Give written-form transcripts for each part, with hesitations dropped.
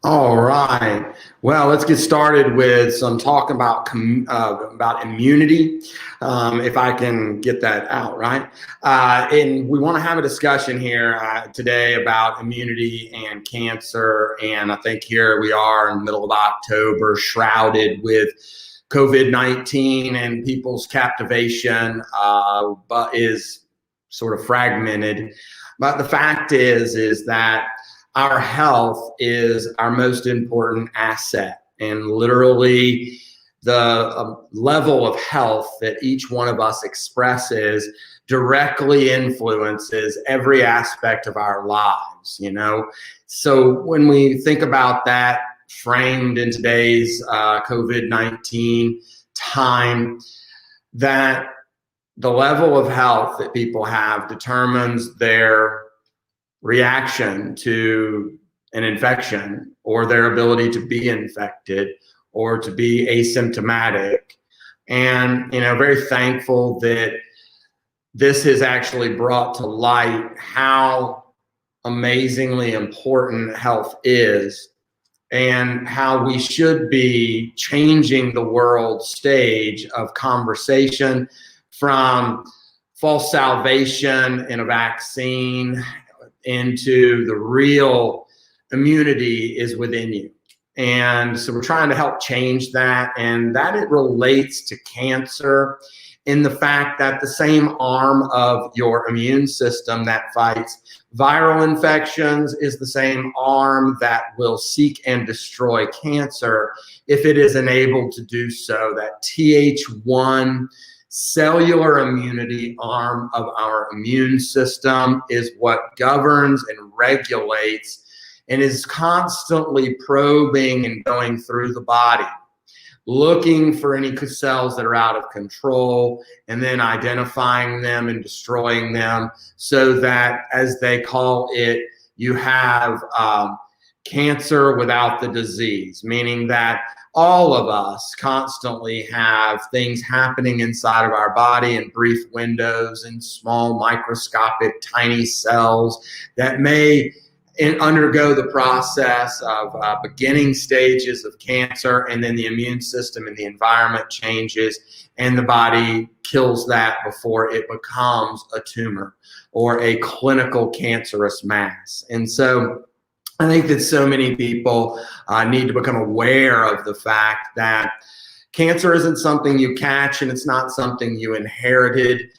All right. Well, let's get started with some talk about immunity, if I can get that out right. And we want to have a discussion here today about immunity and cancer. And I think here we are in the middle of October, shrouded with COVID-19, and people's captivation but is sort of fragmented. But the fact is that our health is our most important asset, and literally the level of health that each one of us expresses directly influences every aspect of our lives. So when we think about that framed in today's COVID-19 time, that the level of health that people have determines their reaction to an infection, or their ability to be infected or to be asymptomatic. And, very thankful that this has actually brought to light how amazingly important health is, and how we should be changing the world stage of conversation from false salvation in a vaccine into the real immunity is within you. And so we're trying to help change that, and that it relates to cancer in the fact that the same arm of your immune system that fights viral infections is the same arm that will seek and destroy cancer if it is enabled to do so. That Th1 cellular immunity arm of our immune system is what governs and regulates and is constantly probing and going through the body, looking for any cells that are out of control and then identifying them and destroying them, so that, as they call it, you have cancer without the disease, meaning that all of us constantly have things happening inside of our body in brief windows, and small microscopic tiny cells that may undergo the process of beginning stages of cancer, and then the immune system and the environment changes and the body kills that before it becomes a tumor or a clinical cancerous mass. And so I think that so many people need to become aware of the fact that cancer isn't something you catch, and it's not something you inherited.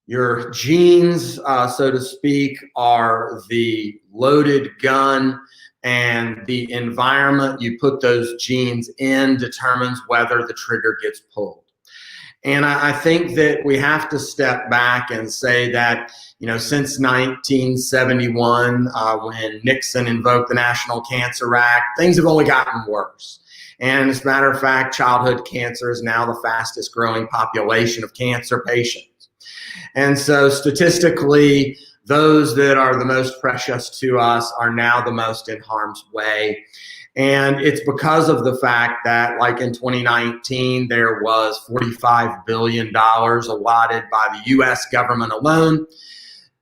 Your genes, so to speak, are the loaded gun, and the environment you put those genes in determines whether the trigger gets pulled. And I think that we have to step back and say that, since 1971, when Nixon invoked the National Cancer Act, things have only gotten worse. And as a matter of fact, childhood cancer is now the fastest growing population of cancer patients. And so statistically, those that are the most precious to us are now the most in harm's way. And it's because of the fact that, like in 2019, there was $45 billion allotted by the US government alone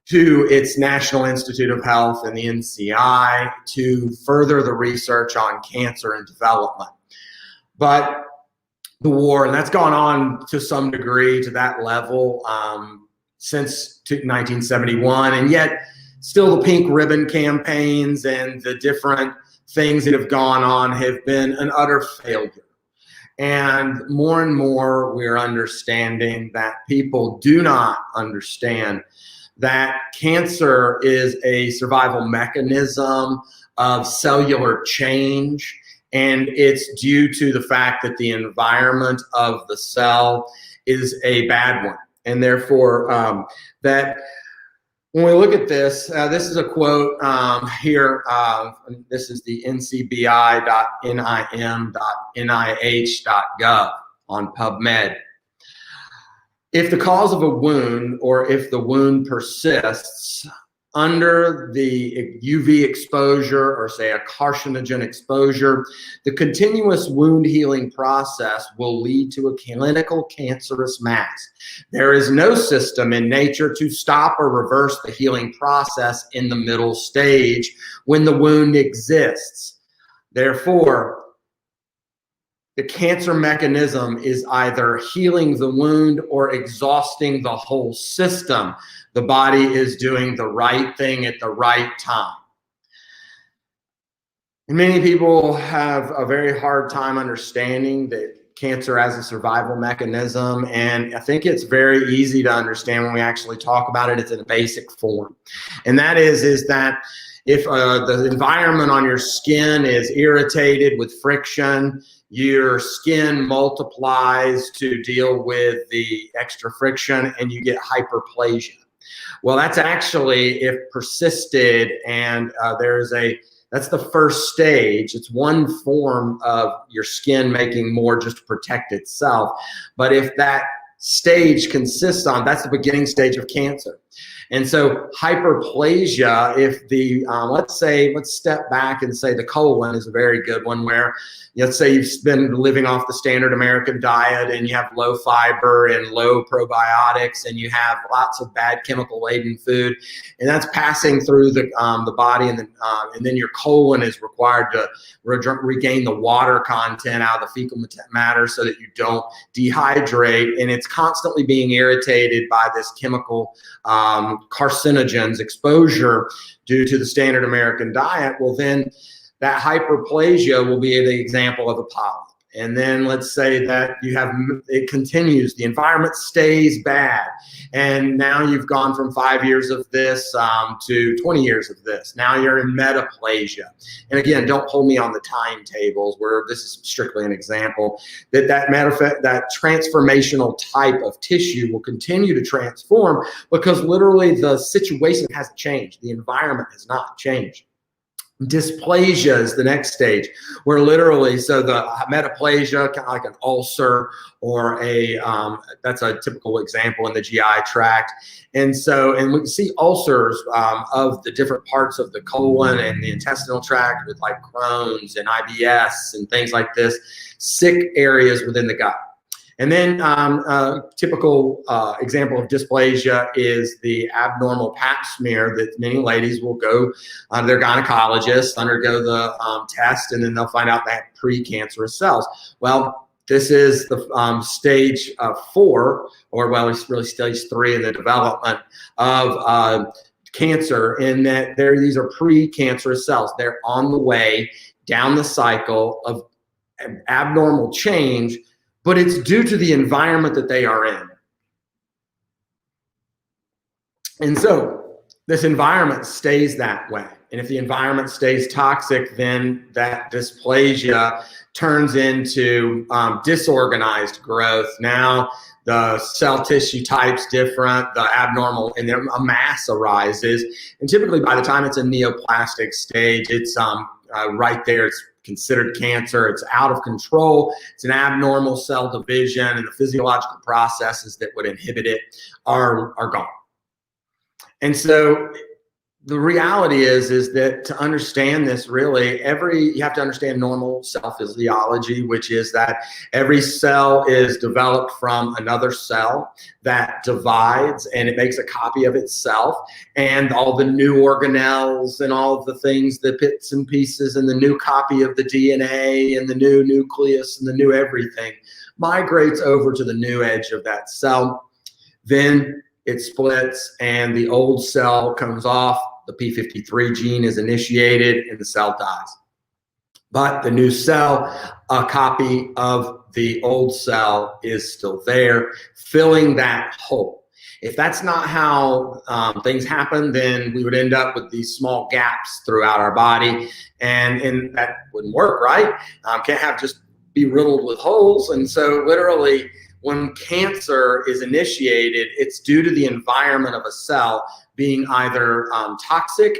to its National Institute of Health and the NCI to further the research on cancer and development. But the war, and that's gone on to some degree to that level since 1971, and yet still the pink ribbon campaigns and the different things that have gone on have been an utter failure. And more we're understanding that people do not understand that cancer is a survival mechanism of cellular change, and it's due to the fact that the environment of the cell is a bad one. And therefore, that when we look at this, this is a quote here. This is the ncbi.nim.nih.gov on PubMed. If the cause of a wound, or if the wound persists under the UV exposure or say a carcinogen exposure, the continuous wound healing process will lead to a clinical cancerous mass. There is no system in nature to stop or reverse the healing process in the middle stage when the wound exists. Therefore, the cancer mechanism is either healing the wound or exhausting the whole system. The body is doing the right thing at the right time. And many people have a very hard time understanding that cancer as a survival mechanism. And I think it's very easy to understand when we actually talk about it. It's in a basic form. And that is that if the environment on your skin is irritated with friction, your skin multiplies to deal with the extra friction and you get hyperplasia. Well, that's actually if persisted, and that's the first stage. It's one form of your skin making more just to protect itself. But if that stage consists on, that's the beginning stage of cancer. And so hyperplasia, if the, let's step back and say the colon is a very good one, where let's say you've been living off the standard American diet and you have low fiber and low probiotics and you have lots of bad chemical laden food, and that's passing through the body, and then your colon is required to regain the water content out of the fecal matter so that you don't dehydrate, and it's constantly being irritated by this chemical carcinogens exposure due to the standard American diet. Well, then that hyperplasia will be the example of a polyp. And then let's say that it continues, the environment stays bad. And now you've gone from 5 years of this to 20 years of this. Now you're in metaplasia. And again, don't hold me on the timetables where this is strictly an example, that transformational type of tissue will continue to transform because literally the situation hasn't changed. The environment has not changed. Dysplasia is the next stage, where literally, so the metaplasia, kind of like an ulcer or that's a typical example in the GI tract. And we see ulcers of the different parts of the colon and the intestinal tract with like Crohn's and IBS and things like this, sick areas within the gut. And then typical example of dysplasia is the abnormal pap smear that many ladies will go to their gynecologist, undergo the test, and then they'll find out they have precancerous cells. Well, this is the stage 4, or well, it's really stage 3 in the development of cancer, in that these are precancerous cells. They're on the way down the cycle of abnormal change, but it's due to the environment that they are in. And so this environment stays that way. And if the environment stays toxic, then that dysplasia turns into disorganized growth. Now the cell tissue type's different, the abnormal, and then a mass arises. And typically by the time it's a neoplastic stage, it's right there, it's considered cancer. It's out of control. It's an abnormal cell division, and the physiological processes that would inhibit it are gone. And so the reality is that to understand this, really, you have to understand normal cell physiology, which is that every cell is developed from another cell that divides and it makes a copy of itself, and all the new organelles and all of the things, the bits and pieces, and the new copy of the DNA and the new nucleus and the new everything migrates over to the new edge of that cell. Then it splits and the old cell comes off. The p53 gene is initiated and the cell dies. But the new cell, a copy of the old cell, is still there, filling that hole. If that's not how things happen, then we would end up with these small gaps throughout our body, and that wouldn't work, right? Can't have just be riddled with holes. And so literally, when cancer is initiated, it's due to the environment of a cell being either toxic,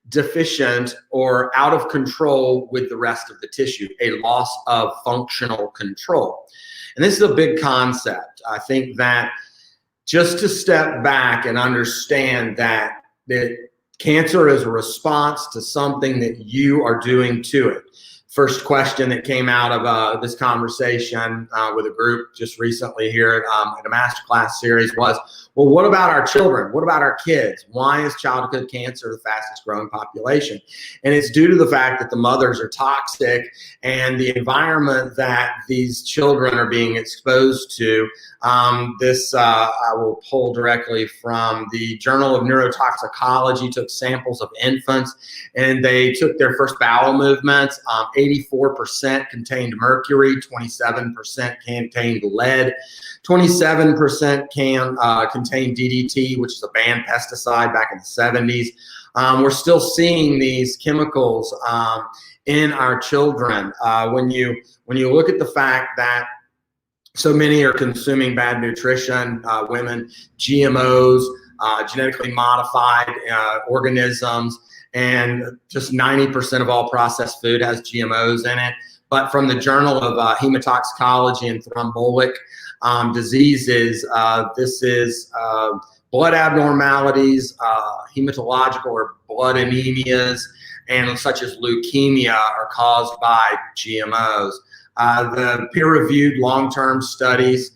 deficient, or out of control with the rest of the tissue, a loss of functional control. And this is a big concept. I think that just to step back and understand that Cancer is a response to something that you are doing to it. First question that came out of this conversation with a group just recently here at a masterclass series was, well, what about our children? What about our kids? Why is childhood cancer the fastest growing population? And it's due to the fact that the mothers are toxic and the environment that these children are being exposed to. I will pull directly from the Journal of Neurotoxicology, took samples of infants and they took their first bowel movements. 84% contained mercury, 27% contained lead, 27% contained DDT, which is a banned pesticide back in the 70s. We're still seeing these chemicals in our children. When you look at the fact that so many are consuming bad nutrition, women, GMOs, genetically modified organisms, and just 90% of all processed food has GMOs in it. But from the Journal of Hematoxicology and Thrombotic Diseases, this is blood abnormalities, hematological or blood anemias, and such as leukemia are caused by GMOs. The peer-reviewed long-term studies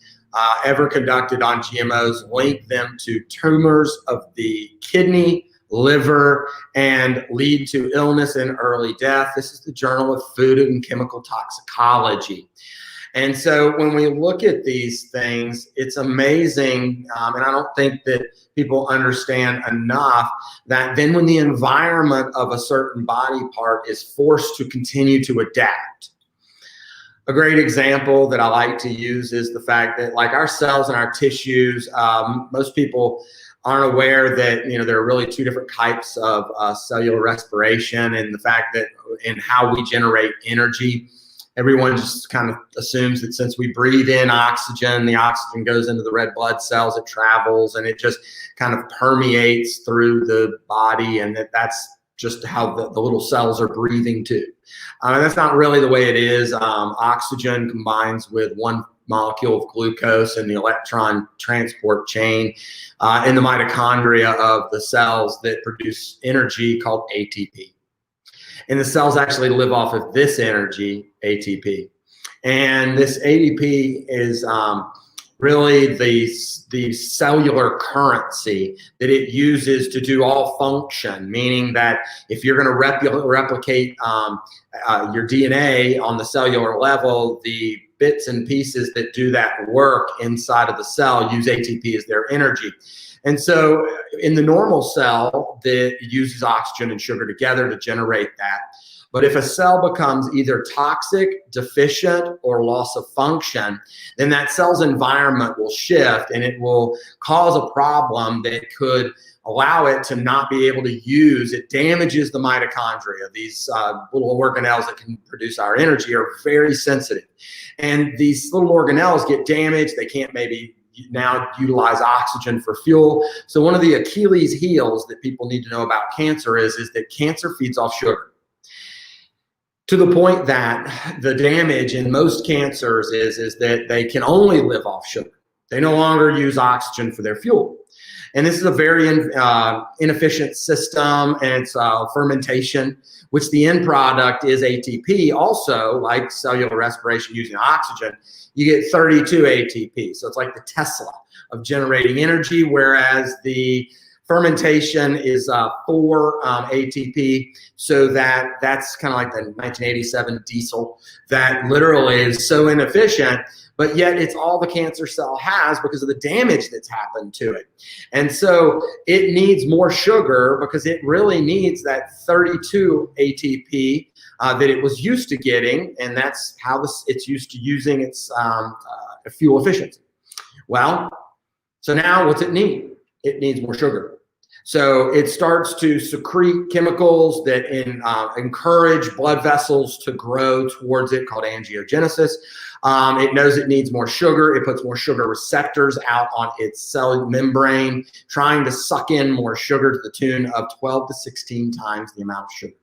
ever conducted on GMOs link them to tumors of the kidney, liver, and lead to illness and early death. This is the Journal of Food and Chemical Toxicology. And so when we look at these things, it's amazing, and I don't think that people understand enough that then when the environment of a certain body part is forced to continue to adapt. A great example that I like to use is the fact that, like, our cells and our tissues, most people aren't aware that, you know, there are really two different types of cellular respiration, and the fact that in how we generate energy. Everyone just kind of assumes that since we breathe in oxygen, the oxygen goes into the red blood cells, it travels, and it just kind of permeates through the body, and that's just how the little cells are breathing too. That's not really the way it is. Oxygen combines with one molecule of glucose in the electron transport chain in the mitochondria of the cells that produce energy called ATP. And the cells actually live off of this energy, ATP. And this ATP is really the cellular currency that it uses to do all function, meaning that if you're going to replicate your DNA on the cellular level, the bits and pieces that do that work inside of the cell use ATP as their energy. And so in the normal cell, that uses oxygen and sugar together to generate that. But if a cell becomes either toxic, deficient, or loss of function, then that cell's environment will shift and it will cause a problem that could allow it to not be able to use. It damages the mitochondria. These little organelles that can produce our energy are very sensitive. And these little organelles get damaged. They can't maybe now utilize oxygen for fuel. So one of the Achilles heels that people need to know about cancer is that cancer feeds off sugar. To the point that the damage in most cancers is that they can only live off sugar. They no longer use oxygen for their fuel. And this is a very inefficient system, and it's fermentation, which the end product is ATP. Also, like cellular respiration using oxygen, you get 32 ATP. So it's like the Tesla of generating energy, whereas the fermentation is 4 ATP, so that's kind of like the 1987 diesel that literally is so inefficient, but yet it's all the cancer cell has because of the damage that's happened to it. And so it needs more sugar because it really needs that 32 ATP that it was used to getting, and that's how it's used to using its fuel efficiency. Well, so now what's it need? It needs more sugar. So it starts to secrete chemicals that encourage blood vessels to grow towards it, called angiogenesis. It knows it needs more sugar. It puts more sugar receptors out on its cell membrane, trying to suck in more sugar to the tune of 12 to 16 times the amount of sugar.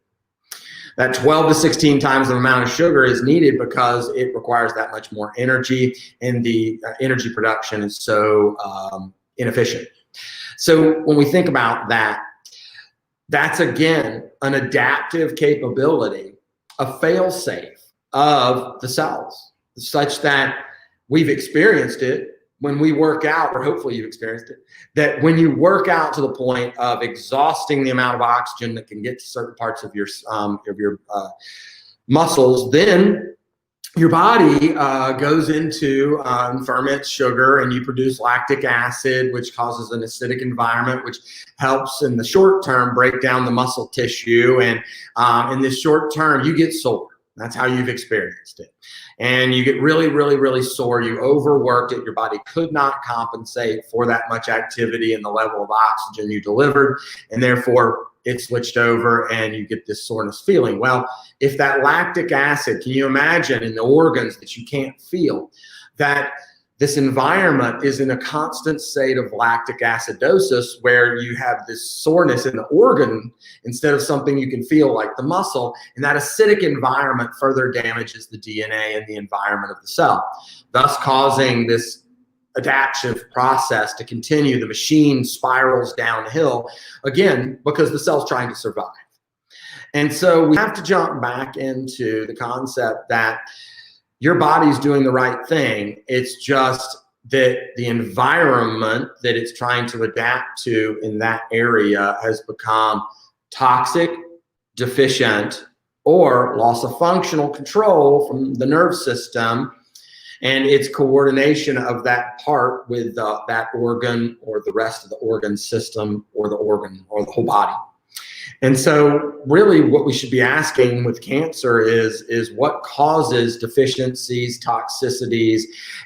That 12 to 16 times the amount of sugar is needed because it requires that much more energy, and the energy production is so inefficient. So when we think about that, That's again an adaptive capability, a fail-safe of the cells, such that we've experienced it when we work out, or hopefully you've experienced it, that when you work out to the point of exhausting the amount of oxygen that can get to certain parts of your muscles, then your body goes into ferments sugar, and you produce lactic acid, which causes an acidic environment, which helps in the short term break down the muscle tissue. And in the short term, you get sore. That's how you've experienced it. And you get really, really, really sore. You overworked it. Your body could not compensate for that much activity and the level of oxygen you delivered. And therefore, it switched over and you get this soreness feeling. Well, if that lactic acid, can you imagine in the organs that you can't feel, that this environment is in a constant state of lactic acidosis, where you have this soreness in the organ instead of something you can feel like the muscle, and that acidic environment further damages the DNA and the environment of the cell, thus causing this adaptive process to continue. The machine spirals downhill, again, because the cell's trying to survive. And so we have to jump back into the concept that your body's doing the right thing. It's just that the environment that it's trying to adapt to in that area has become toxic, deficient, or loss of functional control from the nerve system and its coordination of that part with that organ or the rest of the organ system or the organ or the whole body. And so really what we should be asking with cancer is what causes deficiencies, toxicities,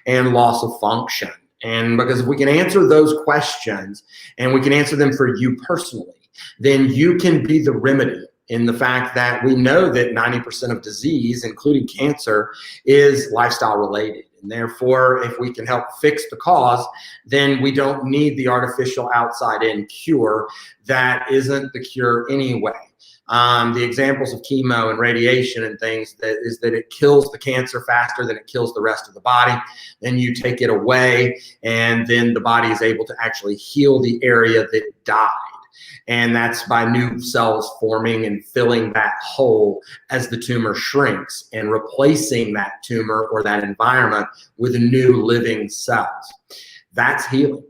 and loss of function? And because if we can answer those questions, and we can answer them for you personally, then you can be the remedy, in the fact that we know that 90% of disease, including cancer, is lifestyle related. And therefore, if we can help fix the cause, then we don't need the artificial outside in cure that isn't the cure anyway. The examples of chemo and radiation and things is that it kills the cancer faster than it kills the rest of the body. Then you take it away, and then the body is able to actually heal the area that died. And that's by new cells forming and filling that hole as the tumor shrinks, and replacing that tumor or that environment with new living cells. That's healing.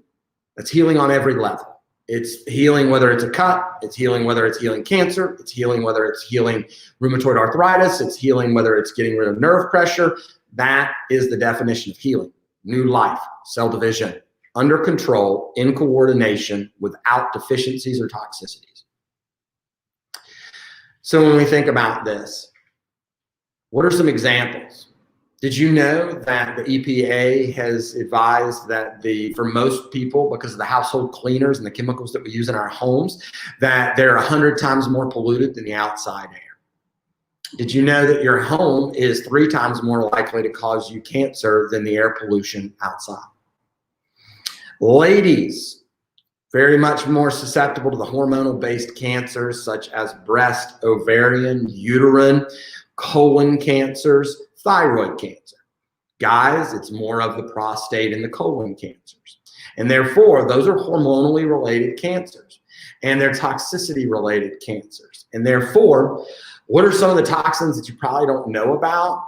That's healing on every level. It's healing whether it's a cut, it's healing whether it's healing cancer, it's healing whether it's healing rheumatoid arthritis, it's healing whether it's getting rid of nerve pressure. That is the definition of healing. New life, cell division, under control, in coordination, without deficiencies or toxicities. So when we think about this, what are some examples? Did you know that the EPA has advised that for most people, because of the household cleaners and the chemicals that we use in our homes, that they're 100 times more polluted than the outside air? Did you know that your home is 3 times more likely to cause you cancer than the air pollution outside? Ladies, very much more susceptible to the hormonal-based cancers such as breast, ovarian, uterine, colon cancers, thyroid cancer. Guys, it's more of the prostate and the colon cancers. And therefore, those are hormonally related cancers, and they're toxicity related cancers. And therefore, what are some of the toxins that you probably don't know about?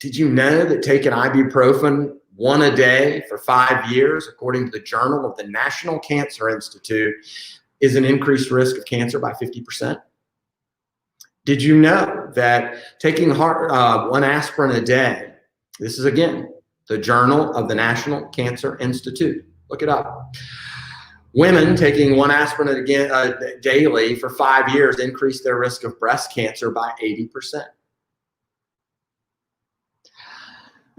Did you know that taking ibuprofen 1 a day for 5 years, according to the Journal of the National Cancer Institute, is an increased risk of cancer by 50%? Did you know that taking 1 aspirin a day, this is again, the Journal of the National Cancer Institute, look it up. Women taking 1 aspirin daily for 5 years increased their risk of breast cancer by 80%.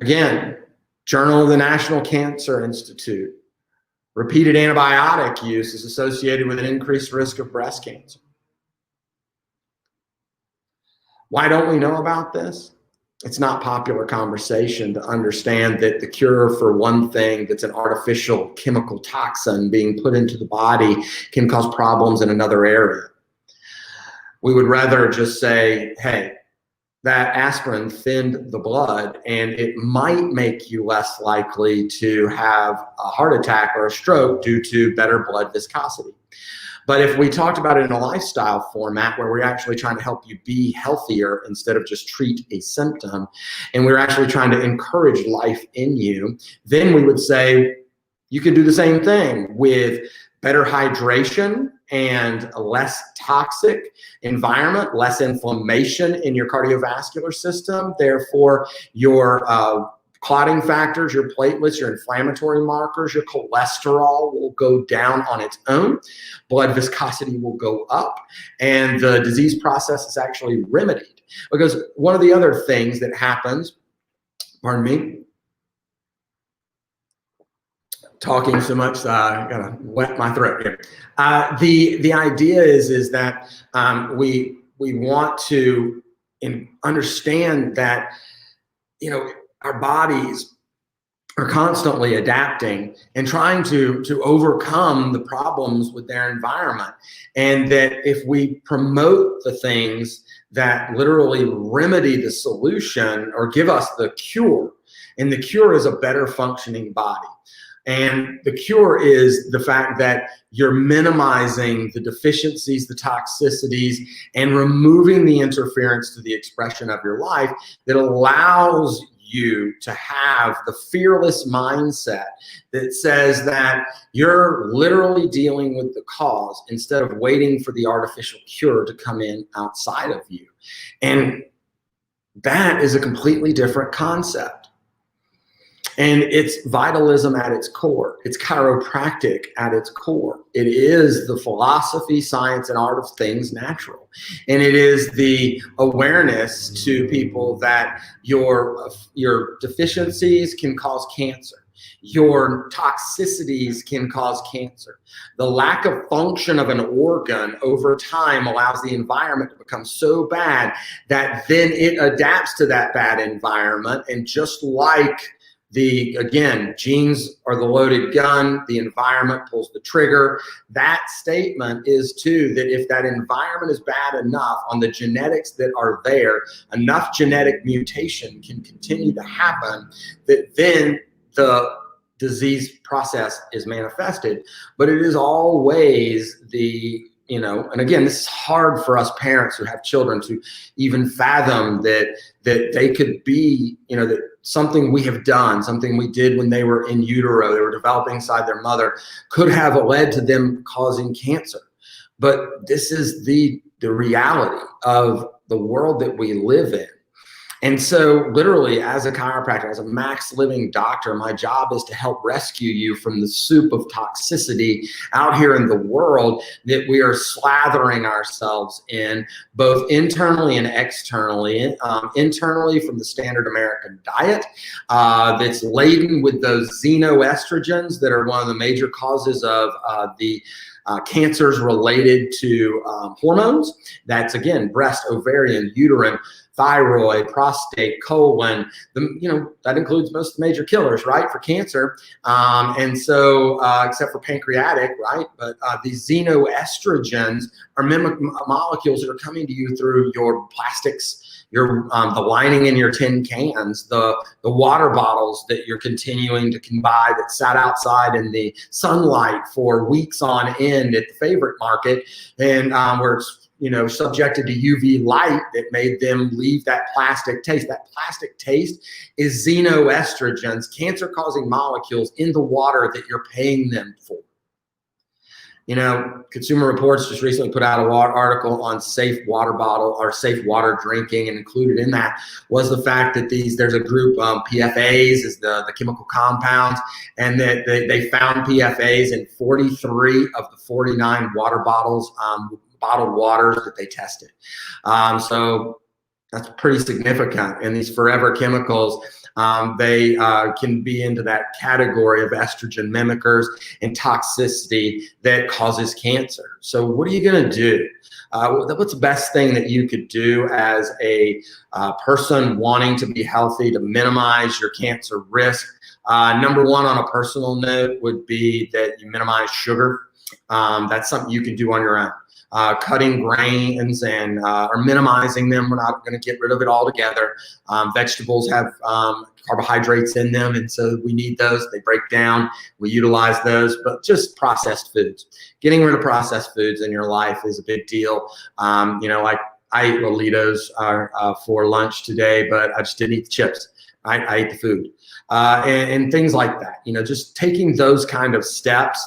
Again, Journal of the National Cancer Institute, repeated antibiotic use is associated with an increased risk of breast cancer. Why don't we know about this? It's not popular conversation to understand that the cure for one thing that's an artificial chemical toxin being put into the body can cause problems in another area. We would rather just say, hey, that aspirin thinned the blood, and it might make you less likely to have a heart attack or a stroke due to better blood viscosity. But if we talked about it in a lifestyle format where we're actually trying to help you be healthier instead of just treat a symptom, and we're actually trying to encourage life in you, then we would say you can do the same thing with better hydration and a less toxic environment, less inflammation in your cardiovascular system. Therefore, your clotting factors, your platelets, your inflammatory markers, your cholesterol will go down on its own. Blood viscosity will go up, and the disease process is actually remedied. Because one of the other things that happens, pardon me, talking so much, I gotta wet my throat here. The idea is that we want to understand that, you know, our bodies are constantly adapting and trying to overcome the problems with their environment, and that if we promote the things that literally remedy the solution or give us the cure, and the cure is a better functioning body. And the cure is the fact that you're minimizing the deficiencies, the toxicities, and removing the interference to the expression of your life that allows you to have the fearless mindset that says that you're literally dealing with the cause instead of waiting for the artificial cure to come in outside of you. And that is a completely different concept. And it's vitalism at its core. It's chiropractic at its core. It is the philosophy, science, and art of things natural. And it is the awareness to people that your deficiencies can cause cancer. Your toxicities can cause cancer. The lack of function of an organ over time allows the environment to become so bad that then it adapts to that bad environment. And just like again, genes are the loaded gun, the environment pulls the trigger. That statement is too that if that environment is bad enough on the genetics that are there, enough genetic mutation can continue to happen that then the disease process is manifested. But it is always and again, this is hard for us parents who have children to even fathom that they could be, that something we have done, something we did when they were in utero, they were developing inside their mother, could have led to them causing cancer. But this is the reality of the world that we live in. And so literally, as a chiropractor, as a max living doctor, my job is to help rescue you from the soup of toxicity out here in the world that we are slathering ourselves in, both internally and externally. Internally from the standard American diet that's laden with those xenoestrogens that are one of the major causes of the cancers related to hormones. That's, again, breast, ovarian, uterine, thyroid, prostate, colon, that includes most of the major killers, right, for cancer. And so, except for pancreatic, right? But these xenoestrogens are molecules that are coming to you through your plastics, the lining in your tin cans, the water bottles that you're continuing to buy that sat outside in the sunlight for weeks on end at the favorite market, and where it's subjected to UV light that made them leave that plastic taste. That plastic taste is xenoestrogens, cancer-causing molecules in the water that you're paying them for. Consumer Reports just recently put out an article on safe water bottle or safe water drinking, and included in that was the fact that there's a group, PFAs is the chemical compounds, and that they found PFAs in 43 of the 49 water bottles, bottled waters that they tested. So that's pretty significant. And these forever chemicals, they can be into that category of estrogen mimickers and toxicity that causes cancer. So what are you going to do? What's the best thing that you could do as a person wanting to be healthy to minimize your cancer risk? Number one, on a personal note, would be that you minimize sugar. That's something you can do on your own. cutting grains and or minimizing them. We're not going to get rid of it altogether. Vegetables have carbohydrates in them, and so we need those. They break down. We utilize those, but just processed foods. Getting rid of processed foods in your life is a big deal. Like I ate Lolitos for lunch today, but I just didn't eat the chips. I ate the food and things like that. Just taking those kind of steps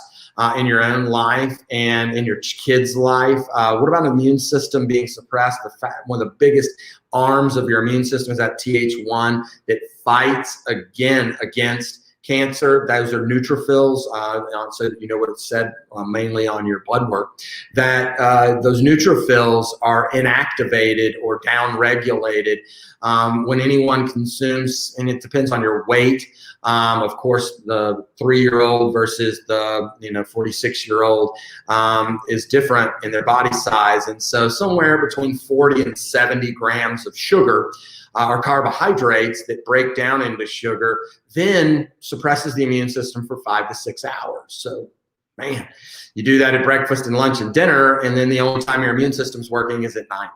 in your own life and in your kid's life. What about the immune system being suppressed? One of the biggest arms of your immune system is that Th1 that fights again against cancer. Those are neutrophils. So you know what it said mainly on your blood work, that those neutrophils are inactivated or downregulated when anyone consumes, and it depends on your weight. Of course, the 3-year-old versus the 46-year-old is different in their body size, and so somewhere between 40 and 70 grams of sugar or carbohydrates that break down into sugar then suppresses the immune system for 5 to 6 hours. So, man, you do that at breakfast and lunch and dinner, and then the only time your immune system's working is at night.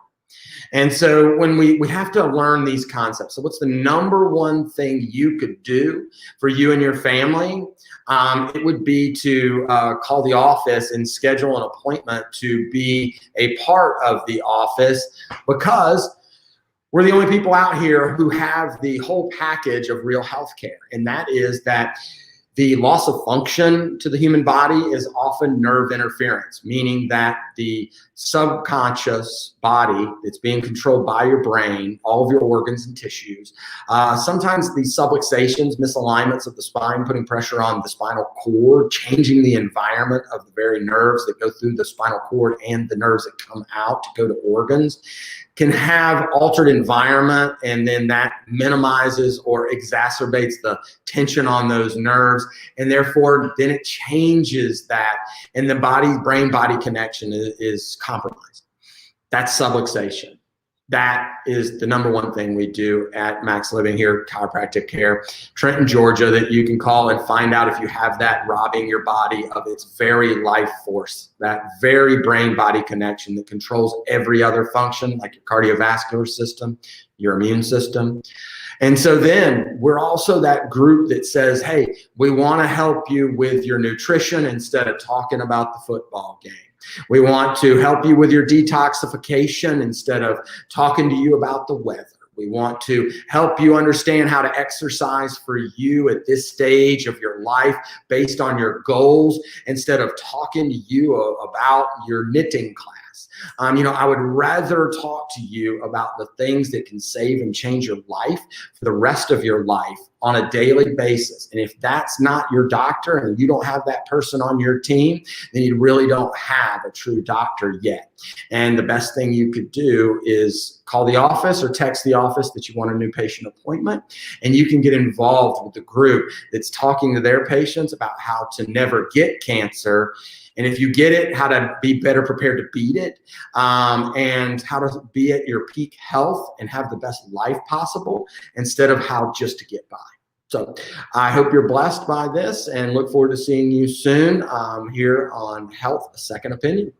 And so when we have to learn these concepts. So what's the number one thing you could do for you and your family? It would be to call the office and schedule an appointment to be a part of the office, because we're the only people out here who have the whole package of real health care. And that is that the loss of function to the human body is often nerve interference, meaning that the subconscious body that's being controlled by your brain, all of your organs and tissues, sometimes these subluxations, misalignments of the spine, putting pressure on the spinal cord, changing the environment of the very nerves that go through the spinal cord and the nerves that come out to go to organs, can have altered environment, and then that minimizes or exacerbates the tension on those nerves, and therefore then it changes that, and the brain-body connection is compromised. That's subluxation. That is the number one thing we do at Max Living here, Chiropractic Care, Trenton, Georgia, that you can call and find out if you have that robbing your body of its very life force, that very brain-body connection that controls every other function, like your cardiovascular system, your immune system. And so then we're also that group that says, hey, we want to help you with your nutrition instead of talking about the football game. We want to help you with your detoxification instead of talking to you about the weather. We want to help you understand how to exercise for you at this stage of your life based on your goals instead of talking to you about your knitting class. I would rather talk to you about the things that can save and change your life for the rest of your life on a daily basis. And if that's not your doctor and you don't have that person on your team, then you really don't have a true doctor yet. And the best thing you could do is call the office or text the office that you want a new patient appointment, and you can get involved with the group that's talking to their patients about how to never get cancer. And if you get it, how to be better prepared to beat it, and how to be at your peak health and have the best life possible instead of how just to get by. So I hope you're blessed by this and look forward to seeing you soon here on Health, a Second Opinion.